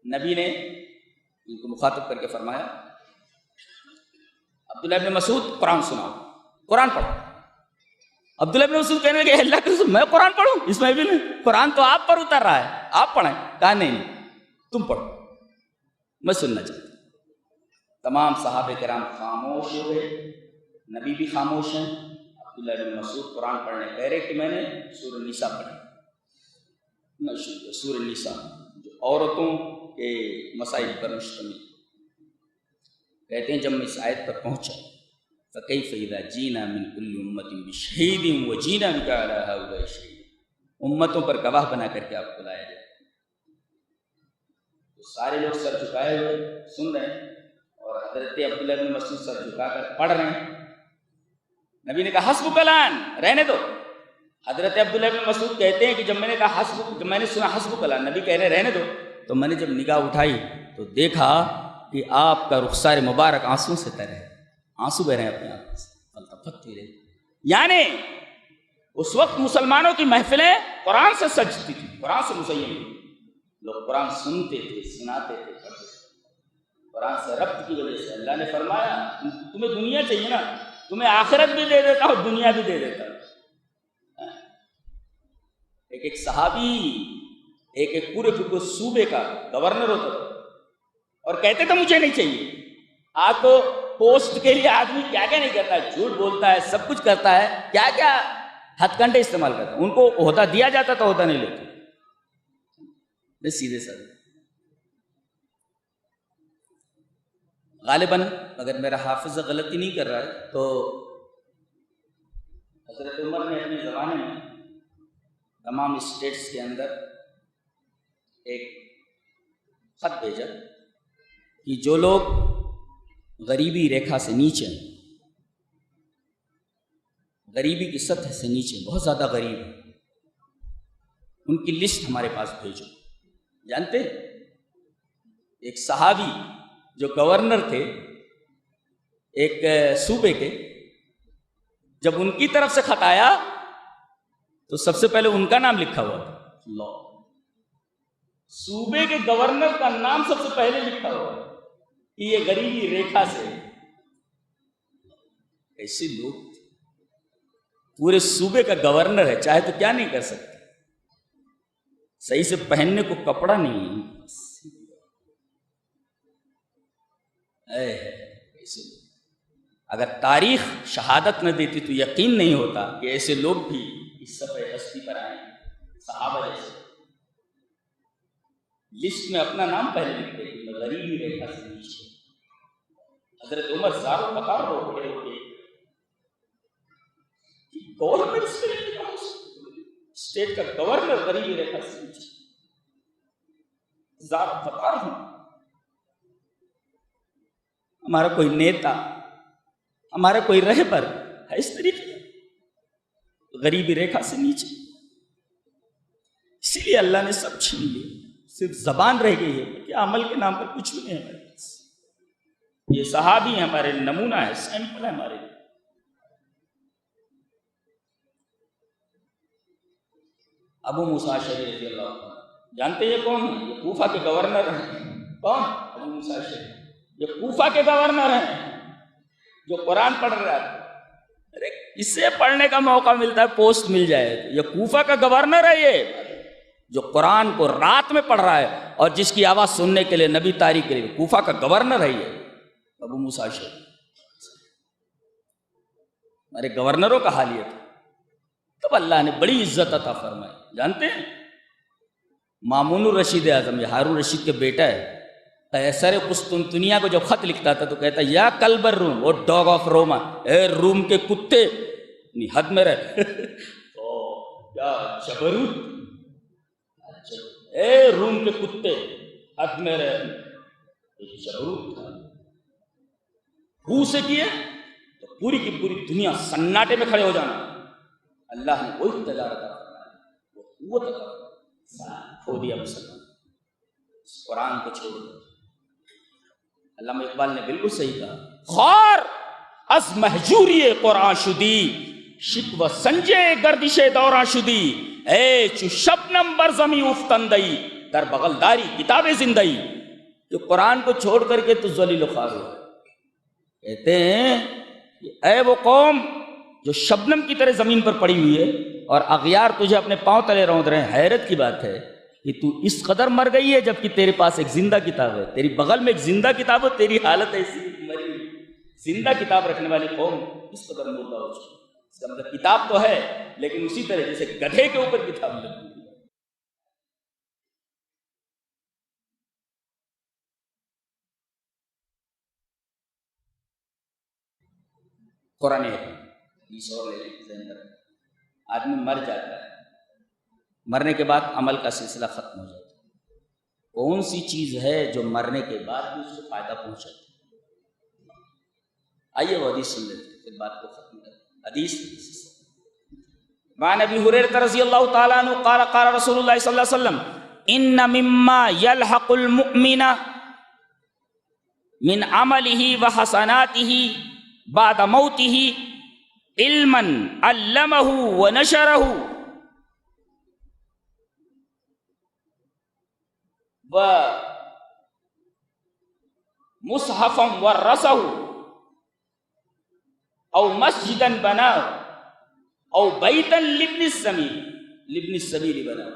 نبی نے ان کو مخاطب کر کے فرمایا عبداللہ ابن مسعود قرآن سناؤ، قرآن پڑھو. عبداللہ ابن مسعود کہنے لگے اللہ کے رسول میں قرآن پڑھوں؟ اس محفل میں قرآن تو آپ پر اتر رہا ہے، آپ پڑھیں. کہا نہیں تم پڑھو، میں سننا چاہتا ہوں. تمام صحابہ کرام خاموش ہو گئے، نبی بھی خاموش ہیں. عبداللہ بن مسعود قرآن پڑھنے کہہ رہے کہ میں نے سورہ النساء پڑھی. سورہ النساء جو عورتوں کے مسائل پر مشتمل. کہتے ہیں جب میں اس آیت پر پہنچا فَكَيْفَ إِذَا جِئْنَا مِنْ كُلِّ أُمَّةٍ بِشَهِيدٍ وَجِئْنَا بِكَ عَلَىٰ هَٰؤُلَاءِ شَهِيدًا. امتوں پر گواہ بنا کر کے آپ کو لایا جائے. تو سارے لوگ سر جھکائے ہوئے سن رہے ہیں اور حضرت عبداللہ بن مسعود سر جھکا کر پڑھ رہے ہیں. نبی نے کہا حسبک الآن، رہنے دو. حضرت عبداللہ بن مسعود کہتے ہیں کہ جب میں نے کہا جب میں نے سنا حسبک الآن، نبی کہہ رہے رہنے دو، تو میں نے جب نگاہ اٹھائی تو دیکھا کہ آپ کا رخسار مبارک آنسو سے تر ہے، آنسو بہ رہے ہیں اپنے آپ سے. یعنی اس وقت مسلمانوں کی محفلیں قرآن سے سجتی تھی، قرآن سے مزین تھی. لوگ قرآن سنتے تھے، سناتے تھے، پڑھتے تھے. قرآن سے ربط کی وجہ سے اللہ نے فرمایا تمہیں دنیا چاہیے نا، تمہیں آخرت بھی دے دیتا ہوں، دنیا بھی دے دیتا ہوں. ایک صحابی ایک پورے صوبے کا گورنر ہوتا تھا اور کہتے تو مجھے نہیں چاہیے. آج تو پوسٹ کے لیے آدمی کیا کیا نہیں کرتا ہے, جھوٹ بولتا ہے, سب کچھ کرتا ہے, کیا کیا ہتھ کنڈے استعمال کرتا ہے. ان کو عہدہ دیا جاتا تو عہدہ نہیں لیتے. سیدھے سادے. غالباً اگر میرا حافظہ غلطی نہیں کر رہا ہے تو حضرت عمر نے اپنے زمانے میں تمام اسٹیٹس کے اندر ایک خط بھیجا کہ جو لوگ غریبی ریکھا سے نیچے ہیں, غریبی کی سطح سے نیچے, بہت زیادہ غریب ہیں, ان کی لسٹ ہمارے پاس بھیجو. جانتے ایک صحابی جو گورنر تھے ایک صوبے کے, جب ان کی طرف سے خط آیا تو سب سے پہلے ان کا نام لکھا ہوا تھا. اللہ, صوبے کے گورنر کا نام سب سے پہلے لکھا ہوا کہ یہ غریبی ریکھا سے. ایسے لوگ پورے صوبے کا گورنر ہے, چاہے تو کیا نہیں کر سکتے. صحیح سے پہننے کو کپڑا نہیں ہے. اگر تاریخ شہادت نہ دیتی تو یقین نہیں ہوتا کہ ایسے لوگ بھی اس صفحہ ہستی پر آئیں. صحابہ جیسے لسٹ میں اپنا نام پہلے لکھتے ہیں, غریبی ریکھا سے نیچے. حضرت عمر زارو پکار ہو گئے گورنر اسٹیٹ کا گورنر غریبی ریکھا سے نیچے, زارو پکار ہوں. ہمارا کوئی نیتا, ہمارا کوئی رہبر ہے اس طریقے غریبی ریکھا سے نیچے. اسی لیے اللہ نے سب چھین لیا, صرف زبان رہ گئی ہے کہ عمل کے نام پر کچھ بھی نہیں ہمارے پاس. یہ صحابی ہیں, ہمارے نمونہ ہے, سیمپل ہے ہمارے. ابو موسیٰ اشعری رضی اللہ عنہ, جانتے یہ کون ہیں؟ یہ کوفہ کے گورنر ہیں. کون؟ ابو موسیٰ اشعری. یہ کوفہ کے گورنر ہیں جو قرآن پڑھ رہا تھا. ارے اسے پڑھنے کا موقع ملتا ہے, پوسٹ مل جائے. یہ کوفہ کا گورنر ہے, یہ جو قرآن کو رات میں پڑھ رہا ہے اور جس کی آواز سننے کے لیے نبی طاری کے لیے. کوفہ کا گورنر ہے یہ ابو موسیٰ اشعری. ہمارے گورنروں کا حال یہ تھا. تب اللہ نے بڑی عزت عطا فرمائی. جانتے ہیں مامون الرشید اعظم, یہ ہارون رشید کے بیٹا ہے, قیصر قسطنطنیہ کو جب خط لکھتا تھا تو کہتا یا کلب الروم, وہ ڈاگ آف روما, اے روم کے کتے, حد میں رہ. کیا جبروت, اے روم کے کتے حد میں رہ. جبروت تھا. ہو سے کیے تو پوری کی پوری دنیا سناٹے میں کھڑے ہو جانا. اللہ نے وہی تجارت وہ کھو دیا مسلمان, قرآن کو چھوڑ دیا. علامہ اقبال نے بالکل صحیح کہا, خار از مہجوری قرآن شدی, شکوہ سنجے گردش دوراں شدی, اے چو شبنم بر زمیں افتندئی, در بغلداری کتاب زندئی. کہ قرآن کو چھوڑ کر کے تو ذلیل و خوار ہوا. کہتے ہیں اے وہ قوم جو شبنم کی طرح زمین پر پڑی ہوئی ہے اور اغیار تجھے اپنے پاؤں تلے روند رہے ہیں. حیرت کی بات ہے کہ تو اس قدر مر گئی ہے جبکہ تیرے پاس ایک زندہ کتاب ہے, تیری بغل میں ایک زندہ کتاب ہے, تیری حالت ایسی مری. زندہ کتاب رکھنے والی قوم اس قدر مردہ ہو چکی. اس کا مطلب کتاب تو ہے لیکن اسی طرح جیسے گدھے کے اوپر کتاب لگتی ہے. قرآن آدمی مر جاتا ہے, مرنے کے بعد عمل کا سلسلہ ختم ہو جاتا ہے. کون سی چیز ہے جو مرنے کے بعد بھی اس کو فائدہ پہنچاتی ہے؟ آئیے وہ حدیث سن لیتے ہیں, پھر بات کو ختم کرتے ہیں. حدیث وعن ابی ہریرہ رضی اللہ تعالیٰ عنہ قال قال رسول اللہ صلی اللہ علیہ وسلم ان مما يلحق المؤمن من عمله وحسناته بعد موته علما علمه ونشره ومصحفا ورثه او مسجدا بناه او بیتا لابن السبیل بناه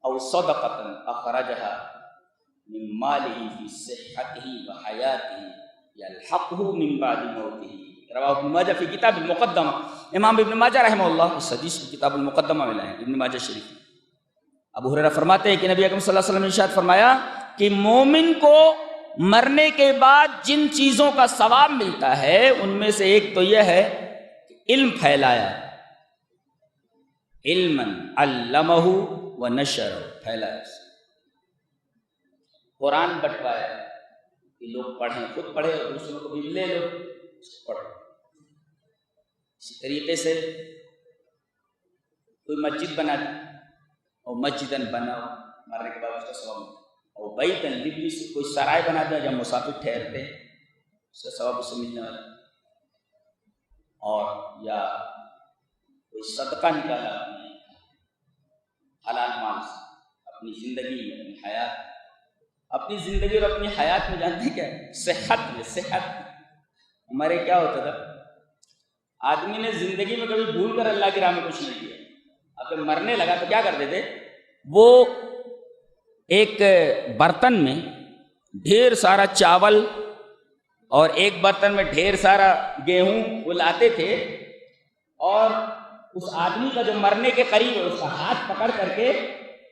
او صدقة اخرجها من مالہ فی صحتہ و حیاتہ یلحقہ من بعد موتہ، رواہ ابن ماجہ فی کتاب المقدمہ۔ امام ابن ماجہ رحمہ اللہ اس حدیث کی کتاب المقدمہ میں لائے، ابن ماجہ شریف۔ ابو ہریرہ فرماتے ہیں کہ نبی اکرم صلی اللہ علیہ وسلم نے ارشاد فرمایا کہ مومن کو مرنے کے بعد جن چیزوں کا ثواب ملتا ہے ان میں سے ایک تو یہ ہے کہ علم پھیلایا، علما علمہ و نشرہ، پھیلایا، قرآن بٹوایا کہ لوگ پڑھیں، خود پڑھے اور دوسروں کو بھی لے لو پڑھو۔ اسی طریقے سے کوئی مسجد بنا دی اور مسجدن بناؤ، مرنے کے بعد اس کا ثواب ملتا ہے، اور بیتن لبلی سے کوئی سرائے بنا دیا جہاں مسافر ٹھہرتے ہیں، اس کا ثواب اسے ملنے والا، اور یا کوئی صدقہ نکالا اپنے حلال مال سے اپنی زندگی میں، اپنی حیات، اپنی زندگی اور اپنی حیات میں جانتے ہیں کیا ہے؟ صحت میں، صحت ہمارے کیا ہوتا تھا، آدمی نے زندگی میں کبھی بھول کر اللہ کی راہ میں کچھ نہیں کیا، اب جب مرنے لگا تو کیا کرتے تھے، وہ ایک برتن میں ڈھیر سارا چاول اور ایک برتن میں ڈھیر سارا گیہوں وہ لاتے تھے، اور اس آدمی کا جو مرنے کے قریب ہے اس کا ہاتھ پکڑ کر کے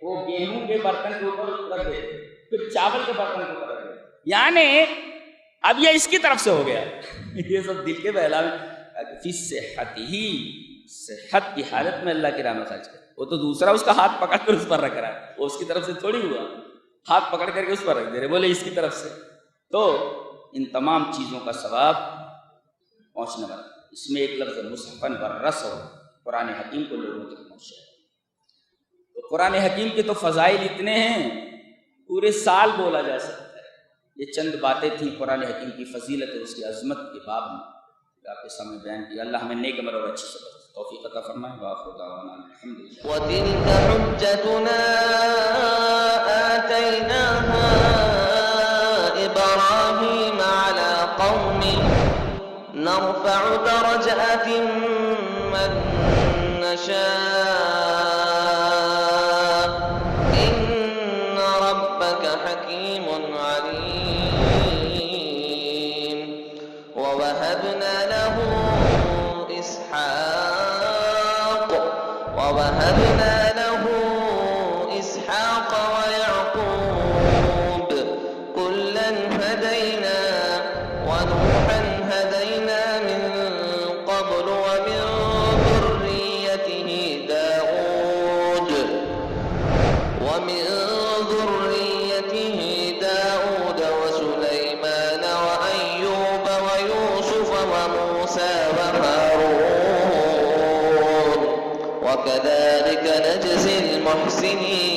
وہ گیہوں کے برتن کے اوپر رکھ دیتے، پھر چاول کے برتن کے اوپر رکھ دیتے، یعنی اب یہ اس کی طرف سے ہو گیا یہ سب دل کے بہلاوے، فی صحت ہی، صحت کی حالت میں اللہ کی راہ میں خرچ کرے، وہ تو دوسرا اس کا ہاتھ پکڑ کر اس پر رکھ رہا ہے، وہ اس کی طرف سے تھوڑی ہوا، ہاتھ پکڑ کر کے اس پر رکھ دے رہے، بولے اس کی طرف سے، تو ان تمام چیزوں کا ثواب پہنچنے والا۔ اس میں ایک لفظ مصحفاً بررس ہو، قرآن حکیم کو لوگوں تک پہنچے، تو قرآن حکیم کے تو فضائل اتنے ہیں پورے سال بولا جا سکتا ہے، یہ چند باتیں تھیں قرآن حکیم کی فضیلت اور اس کی عظمت کے باب میں آپ کے سامنے بیان کیا۔ اللہ ہمیں نیک عمل اور اچھی صحبت توفیق عطا فرمائے، وآخر دعوانا الحمدللہ۔ وَتِلْكَ حُجَّتُنَا آتَيْنَاهَا إِبْرَاهِيمَ عَلَى قَوْمِهِ نَرْفَعُ دَرَجَاتٍ مَّن نَّشَاءُ إِنَّ رَبَّكَ حَكِيمٌ عَلِيمٌ وَوَهَبْنَا لَهُ إسحاق ويعقوب كلا هدينا ونوحا هدينا من قبل ومن ذريته داود وسليمان وأيوب ويوسف وموسى وهارون وكذلك نجزي المحسنين